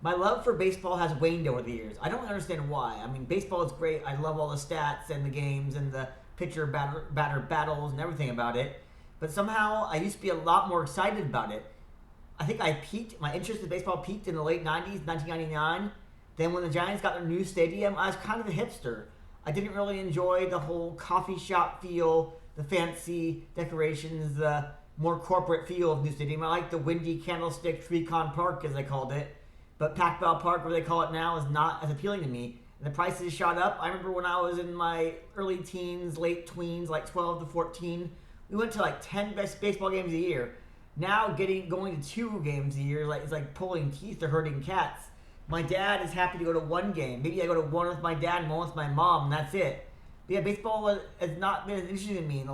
My love for baseball has waned over the years. I don't understand why. I mean, baseball is great. I love all the stats and the games and the pitcher batter battles and everything about it. But somehow I used to be a lot more excited about it. I think I peaked. My interest in baseball peaked in the late '90s, 1999. Then when the Giants got their new stadium, I was kind of a hipster. I didn't really enjoy the whole coffee shop feel, the fancy decorations, the more corporate feel of new stadium. I like the windy candlestick Tricon Park, as they called it. But Pac-Bell Park, where they call it now, is not as appealing to me. And the prices shot up. I remember when I was in my early teens, late tweens, like 12 to 14, we went to like 10 best baseball games a year. Now going to 2 games a year is like pulling teeth or hurting cats. My dad is happy to go to 1 game. Maybe I go to one with my dad and one with my mom, and that's it. But yeah, baseball has not been as interesting to me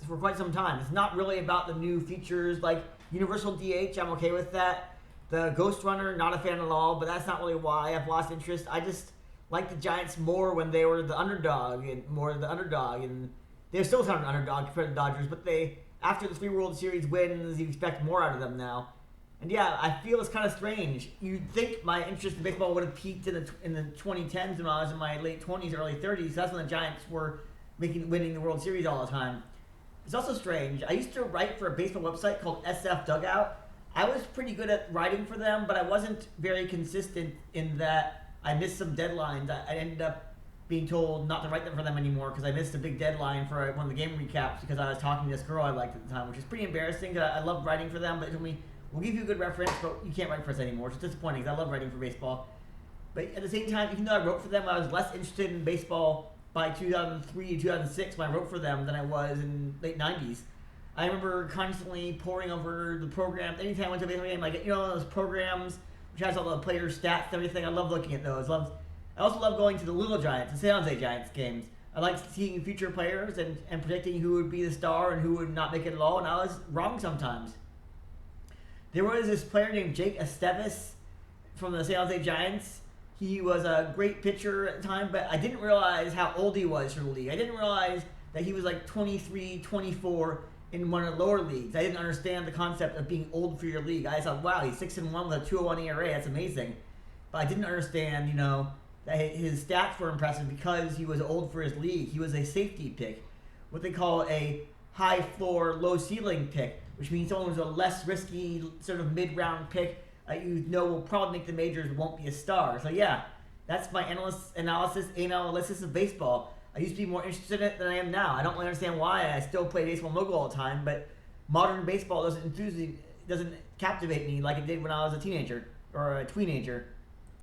for quite some time. It's not really about the new features like Universal DH. I'm okay with that. The Ghost Runner, not a fan at all, but that's not really why I've lost interest. I just like the Giants more when they were the underdog, and they're still kind of an underdog compared to the Dodgers, but after the 3 World Series wins, you expect more out of them now. And yeah, I feel it's kind of strange. You'd think my interest in baseball would have peaked in the 2010s when I was in my late 20s, early 30s. That's when the Giants were winning the World Series all the time. It's also strange. I used to write for a baseball website called SF Dugout. I was pretty good at writing for them, but I wasn't very consistent in that I missed some deadlines. I ended up being told not to write them for them anymore because I missed a big deadline for one of the game recaps because I was talking to this girl I liked at the time, which is pretty embarrassing because I loved writing for them, but they told me, we'll give you a good reference, but you can't write for us anymore. It's disappointing because I love writing for baseball. But at the same time, even though I wrote for them, I was less interested in baseball by 2003, 2006 when I wrote for them than I was in late 90s. I remember constantly poring over the program. Anytime I went to a baseball game, I get those programs which has all the players' stats and everything. I love looking at those. I also love going to the Little Giants, the San Jose Giants games. I like seeing future players and predicting who would be the star and who would not make it at all, and I was wrong sometimes. There was this player named Jake Estevez from the San Jose Giants. He was a great pitcher at the time, but I didn't realize how old he was for the league. I didn't realize that he was like 23, 24 in one of the lower leagues. I didn't understand the concept of being old for your league. I thought, wow, he's 6-1 with a 2.01 ERA. That's amazing. But I didn't understand, that his stats were impressive because he was old for his league. He was a safety pick, what they call a high floor, low ceiling pick, which means someone who's a less risky sort of mid-round pick will probably make the majors, won't be a star. So yeah, that's my analysis of baseball. I used to be more interested in it than I am now. I don't really understand why. I still play baseball no-go all the time, but modern baseball doesn't captivate me like it did when I was a teenager or a tweenager.